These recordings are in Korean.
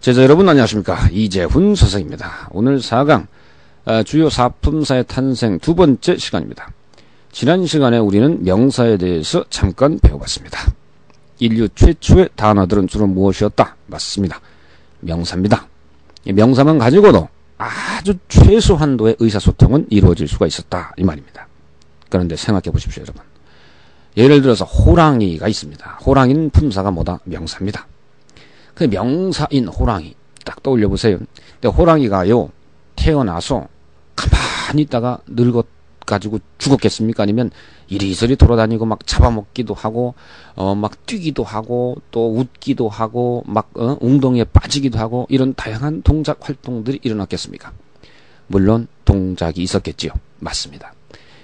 제자 여러분 안녕하십니까. 이재훈 선생입니다. 오늘 4강 주요 사품사의 탄생 두 번째 시간입니다. 지난 시간에 우리는 명사에 대해서 잠깐 배워봤습니다. 인류 최초의 단어들은 주로 무엇이었다? 맞습니다. 명사입니다. 이 명사만 가지고도 아주 최소 한도의 의사소통은 이루어질 수가 있었다 이 말입니다. 그런데 생각해 보십시오 여러분. 예를 들어서 호랑이가 있습니다. 호랑이는 품사가 뭐다? 명사입니다. 그 명사인 호랑이 딱 떠올려 보세요. 근데 호랑이가요 태어나서 가만히 있다가 늙어가지고 죽었겠습니까? 아니면 이리저리 돌아다니고 막 잡아먹기도 하고 막 뛰기도 하고 또 웃기도 하고 막 웅덩이에 빠지기도 하고 이런 다양한 동작 활동들이 일어났겠습니까? 물론 동작이 있었겠지요. 맞습니다.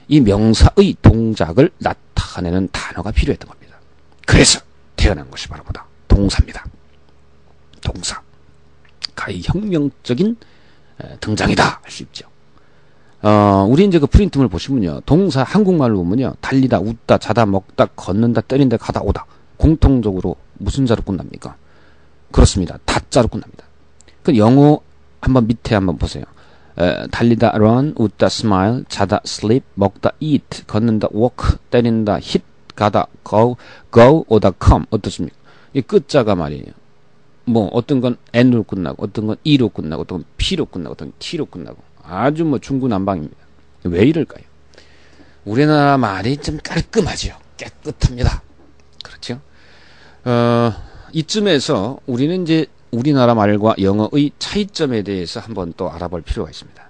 이 명사의 동작을 나타내는 단어가 필요했던 겁니다. 그래서 태어난 것이 바로 뭐다? 동사입니다. 동사. 가히 혁명적인 등장이다 할 수 있죠. 우리 이제 그 프린트물 보시면요. 동사 한국말로 보면요. 달리다, 웃다, 자다, 먹다, 걷는다, 때린다, 가다, 오다. 공통적으로 무슨 자로 끝납니까? 그렇습니다. 다자로 끝납니다. 그 영어 한번 밑에 한번 보세요. 달리다, run, 웃다, smile, 자다, sleep, 먹다, eat, 걷는다, walk, 때린다, hit, 가다, go, 오다, come. 어떻습니까? 이 끝자가 말이에요. 뭐 어떤 건 n로 끝나고 어떤 건 e로 끝나고 어떤 건 p로 끝나고 어떤 건 t로 끝나고 아주 뭐 중구난방입니다. 왜 이럴까요? 우리나라 말이 좀 깔끔하지요. 깨끗합니다. 그렇죠? 이쯤에서 우리는 이제 우리나라 말과 영어의 차이점에 대해서 한번 또 알아볼 필요가 있습니다.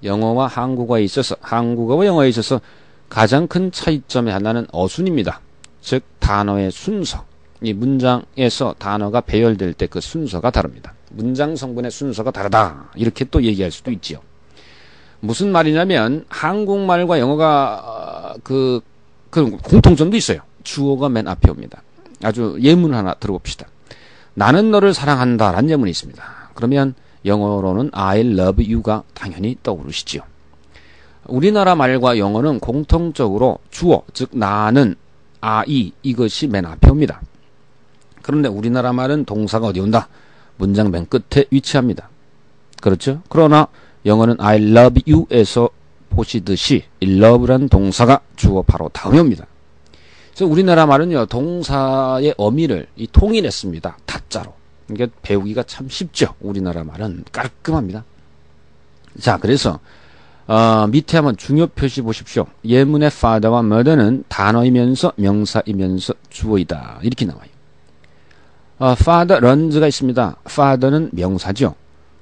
영어와 한국어에 있어서 한국어와 영어에 있어서 가장 큰 차이점의 하나는 어순입니다. 즉 단어의 순서. 이 문장에서 단어가 배열될 때 그 순서가 다릅니다. 문장 성분의 순서가 다르다. 이렇게 또 얘기할 수도 있지요. 무슨 말이냐면 한국말과 영어가 그 공통점도 있어요. 주어가 맨 앞에 옵니다. 아주 예문 하나 들어봅시다. 나는 너를 사랑한다 라는 예문이 있습니다. 그러면 영어로는 I love you가 당연히 떠오르시지요. 우리나라 말과 영어는 공통적으로 주어, 즉 나는, I 이것이 맨 앞에 옵니다. 그런데 우리나라 말은 동사가 어디 온다? 문장 맨 끝에 위치합니다. 그렇죠? 그러나 영어는 I love you에서 보시듯이 이 love란 동사가 주어 바로 다음에 옵니다. 그래서 우리나라 말은요 동사의 어미를 통일했습니다. 다자로. 그러니까 배우기가 참 쉽죠. 우리나라 말은 깔끔합니다. 자, 그래서 밑에 한번 중요 표시 보십시오. 예문의 father와 mother는 단어이면서 명사이면서 주어이다. 이렇게 나와요. father, runs가 있습니다. father는 명사죠.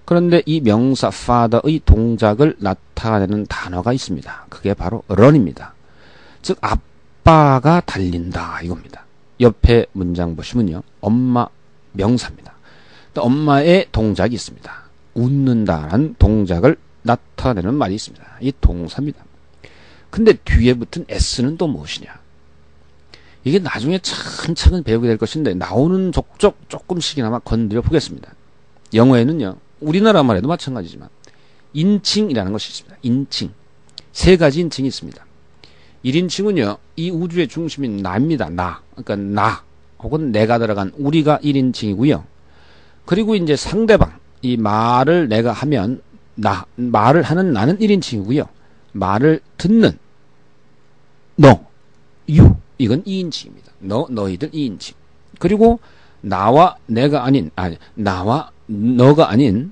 그런데 이 명사 father의 동작을 나타내는 단어가 있습니다. 그게 바로 run입니다. 즉 아빠가 달린다 이겁니다. 옆에 문장 보시면요. 엄마 명사입니다. 또 엄마의 동작이 있습니다. 웃는다라는 동작을 나타내는 말이 있습니다. 이 동사입니다. 근데 뒤에 붙은 s는 또 무엇이냐? 이게 나중에 차근차근 배우게 될 것인데 나오는 족족 조금씩이나마 건드려 보겠습니다. 영어에는요. 우리나라 말에도 마찬가지지만 인칭이라는 것이 있습니다. 인칭. 세 가지 인칭이 있습니다. 1인칭은요. 이 우주의 중심인 나입니다. 나. 그러니까 나 혹은 내가 들어간 우리가 1인칭이고요. 그리고 이제 상대방. 이 말을 내가 하면 나. 말을 하는 나는 1인칭이고요. 말을 듣는 너. you. 이건 2인칭입니다. 너희들 2인칭. 그리고 나와 내가 아닌, 나와 너가 아닌,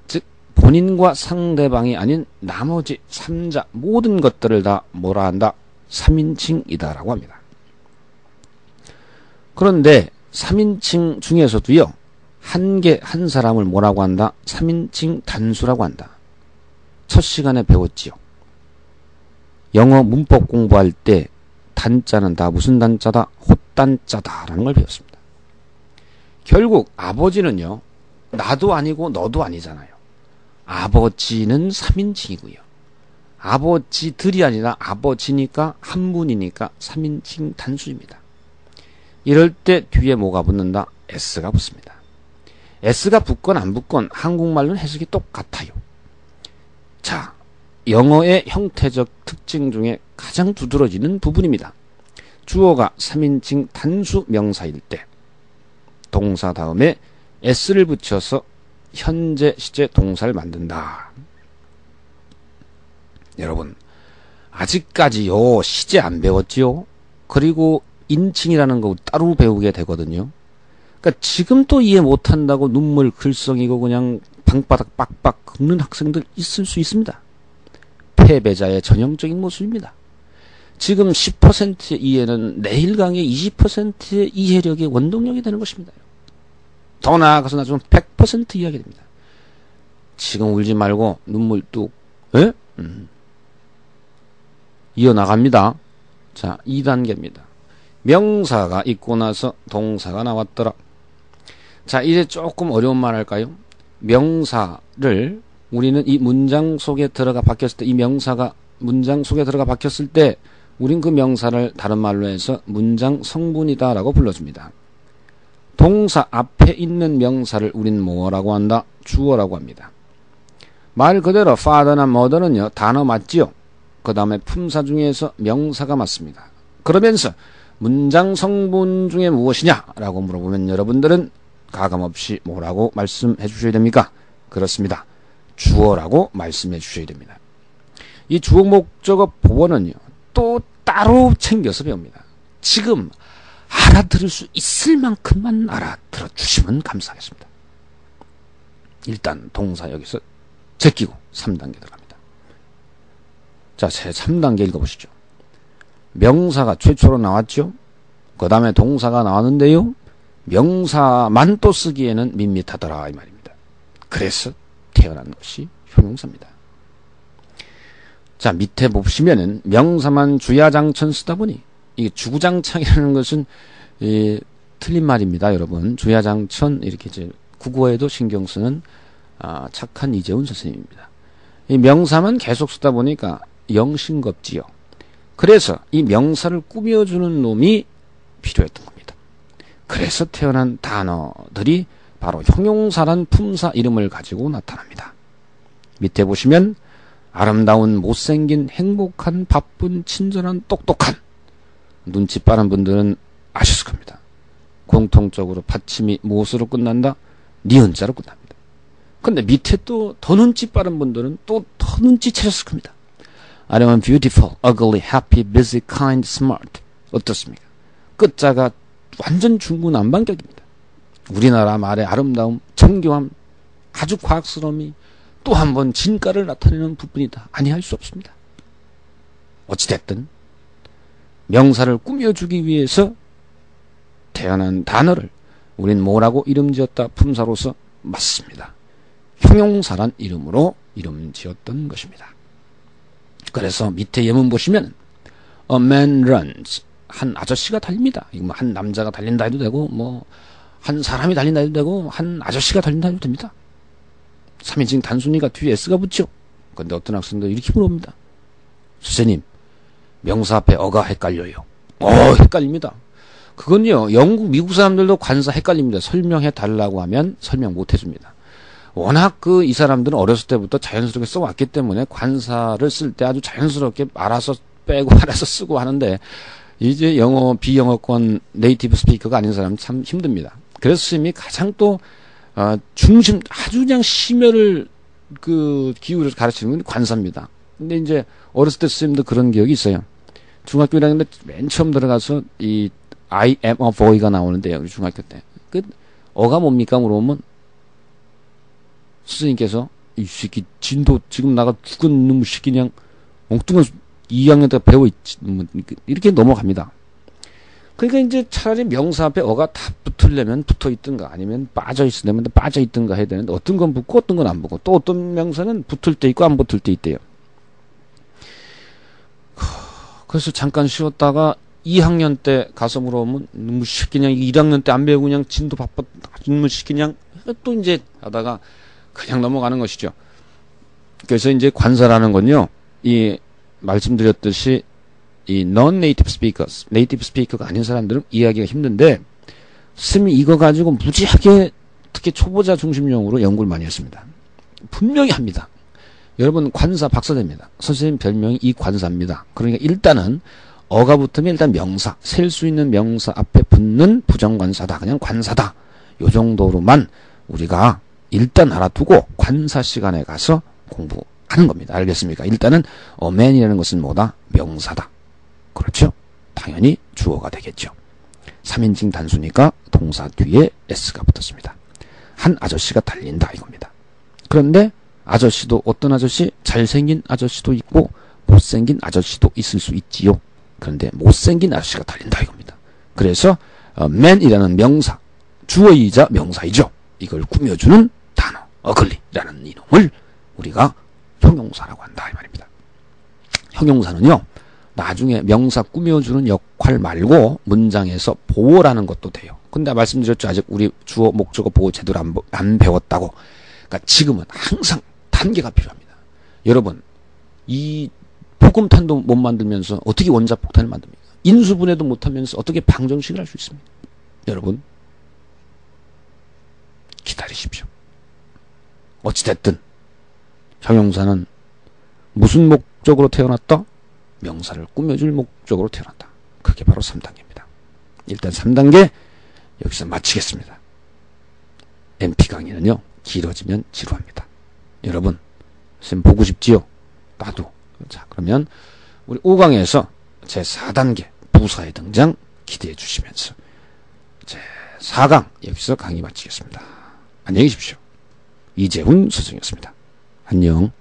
즉, 본인과 상대방이 아닌 나머지 3자, 모든 것들을 다 뭐라 한다? 3인칭이다라고 합니다. 그런데 3인칭 중에서도요, 한 사람을 뭐라고 한다? 3인칭 단수라고 한다. 첫 시간에 배웠지요. 영어 문법 공부할 때 단자는 다 무슨 단자다? 헛단자다라는 걸 배웠습니다. 결국 아버지는요. 나도 아니고 너도 아니잖아요. 아버지는 3인칭이고요. 아버지들이 아니라 아버지니까 한 분이니까 3인칭 단수입니다. 이럴 때 뒤에 뭐가 붙는다? s가 붙습니다. s가 붙건 안 붙건 한국말로는 해석이 똑같아요. 자, 영어의 형태적 특징 중에 가장 두드러지는 부분입니다. 주어가 3인칭 단수 명사일 때 동사 다음에 s를 붙여서 현재 시제 동사를 만든다. 여러분 아직까지요 시제 안 배웠지요? 그리고 인칭이라는 거 따로 배우게 되거든요. 그러니까 지금 또 이해 못한다고 눈물 글썽이고 그냥 방바닥 빡빡 긁는 학생들 있을 수 있습니다. 패배자의 전형적인 모습입니다. 지금 10%의 이해는 내일 강의 20%의 이해력의 원동력이 되는 것입니다. 더 나아가서 나중에 100% 이해하게 됩니다. 지금 울지 말고 눈물 뚝 에? 이어나갑니다. 자, 2단계입니다. 명사가 있고 나서 동사가 나왔더라. 자, 이제 조금 어려운 말 할까요? 명사를 우리는 이 문장 속에 들어가 박혔을 때, 이 명사가 문장 속에 들어가 박혔을 때 우린 그 명사를 다른 말로 해서 문장 성분이다 라고 불러줍니다. 동사 앞에 있는 명사를 우린 뭐라고 한다? 주어라고 합니다. 말 그대로 father나 mother는요 단어 맞지요? 그 다음에 품사 중에서 명사가 맞습니다. 그러면서 문장 성분 중에 무엇이냐 라고 물어보면 여러분들은 가감없이 뭐라고 말씀해 주셔야 됩니까? 그렇습니다. 주어라고 말씀해 주셔야 됩니다. 이 주어 목적어 보어는요 또 따로 챙겨서 배웁니다. 지금 알아들을 수 있을 만큼만 알아들어 주시면 감사하겠습니다. 일단 동사 여기서 제끼고 3단계 들어갑니다. 자, 제 3단계 읽어보시죠. 명사가 최초로 나왔죠. 그 다음에 동사가 나왔는데요. 명사만 또 쓰기에는 밋밋하더라 이 말입니다. 그래서 태어난 것이 형용사입니다. 자, 밑에 보시면은 명사만 주야장천 쓰다 보니 이게 주구장창이라는 것은 틀린 말입니다, 여러분. 주야장천 이렇게 이제 국어에도 신경 쓰는 착한 이재훈 선생님입니다. 이 명사만 계속 쓰다 보니까 영싱겁지요. 그래서 이 명사를 꾸며주는 놈이 필요했던 겁니다. 그래서 태어난 단어들이 바로 형용사란 품사 이름을 가지고 나타납니다. 밑에 보시면 아름다운, 못생긴, 행복한, 바쁜, 친절한, 똑똑한. 눈치 빠른 분들은 아셨을 겁니다. 공통적으로 받침이 무엇으로 끝난다? 니은자로 끝납니다. 근데 밑에 또 더 눈치 빠른 분들은 또 더 눈치 채셨을 겁니다. 아니면 beautiful, ugly, happy, busy, kind, smart. 어떻습니까? 끝자가 완전 중구난방격입니다. 우리나라 말의 아름다움, 정교함, 아주 과학스러움이 또 한 번 진가를 나타내는 부분이다. 아니할 수 없습니다. 어찌됐든 명사를 꾸며주기 위해서 태어난 단어를 우린 뭐라고 이름지었다? 품사로서 맞습니다. 형용사란 이름으로 이름지었던 것입니다. 그래서 밑에 예문 보시면 A man runs. 한 아저씨가 달립니다. 이거 뭐 한 남자가 달린다 해도 되고 뭐 한 사람이 달린다 해도 되고 한 아저씨가 달린다 해도 됩니다. 3인칭 단순히가 뒤에 S가 붙죠. 근데 어떤 학생들 이렇게 물어봅니다. 선생님, 명사 앞에 어가 헷갈려요. 헷갈립니다. 그건요, 영국, 미국 사람들도 관사 헷갈립니다. 설명해 달라고 하면 설명 못 해줍니다. 워낙 이 사람들은 어렸을 때부터 자연스럽게 써왔기 때문에 관사를 쓸 때 아주 자연스럽게 알아서 빼고 알아서 쓰고 하는데 이제 영어, 비영어권 네이티브 스피커가 아닌 사람은 참 힘듭니다. 그래서 선생님이 가장 또 아주 그냥 심혈을 기울여서 가르치는 건 관사입니다. 근데 이제 어렸을 때 선생님도 그런 기억이 있어요. 중학교 1학년 때 맨 처음 들어가서 이 I am a boy가 나오는데요. 중학교 때. 어가 뭡니까? 물어보면 선생님께서 이 새끼 진도 지금 나가 죽은 놈의 새끼 그냥 엉뚱한 2학년 때 배워있지. 이렇게 넘어갑니다. 그러니까 이제 차라리 명사 앞에 어가 다 붙으려면 붙어 있든가 아니면 빠져 있으려면 빠져 있든가 해야 되는데 어떤 건 붙고 어떤 건 안 붙고 또 어떤 명사는 붙을 때 있고 안 붙을 때 있대요. 그래서 잠깐 쉬었다가 2학년 때 가서 물어보면 놈의 새끼 그냥 1학년 때 안 배우고 그냥 진도 바빠 놈의 새끼 그냥 또 이제 하다가 그냥 넘어가는 것이죠. 그래서 이제 관사라는 건요, 이 말씀드렸듯이 이 non-native speakers, native speaker가 아닌 사람들은 이해하기가 힘든데 스님이 이거 가지고 무지하게 특히 초보자 중심용으로 연구를 많이 했습니다. 분명히 합니다. 여러분 관사 박사됩니다. 선생님 별명이 이 관사입니다. 그러니까 일단은 어가 붙으면 일단 명사, 셀 수 있는 명사 앞에 붙는 부정관사다. 그냥 관사다. 요 정도로만 우리가 일단 알아두고 관사 시간에 가서 공부하는 겁니다. 알겠습니까? 일단은 man이라는 것은 뭐다? 명사다. 그렇죠? 당연히 주어가 되겠죠. 3인칭 단수니까 동사 뒤에 s가 붙었습니다. 한 아저씨가 달린다 이겁니다. 그런데 아저씨도 어떤 아저씨? 잘생긴 아저씨도 있고 못생긴 아저씨도 있을 수 있지요. 그런데 못생긴 아저씨가 달린다 이겁니다. 그래서 man이라는 명사, 주어이자 명사이죠. 이걸 꾸며주는 단어, ugly라는 이놈을 우리가 형용사라고 한다 이 말입니다. 형용사는요, 나중에 명사 꾸며주는 역할 말고 문장에서 보어라는 것도 돼요. 근데 말씀드렸죠. 아직 우리 주어, 목적어, 보어 제대로 안 배웠다고. 그러니까 지금은 항상 단계가 필요합니다. 여러분, 이 폭음탄도 못 만들면서 어떻게 원자폭탄을 만듭니까? 인수분해도 못하면서 어떻게 방정식을 할 수 있습니까? 여러분, 기다리십시오. 어찌됐든 형용사는 무슨 목적으로 태어났다? 명사를 꾸며줄 목적으로 태어났다. 그게 바로 3단계입니다. 일단 3단계 여기서 마치겠습니다. MP 강의는요, 길어지면 지루합니다. 여러분, 쌤 보고 싶지요? 나도. 자, 그러면 우리 5강에서 제4단계 부사의 등장 기대해 주시면서 제4강 여기서 강의 마치겠습니다. 안녕히 계십시오. 이재훈 선생이었습니다. 안녕.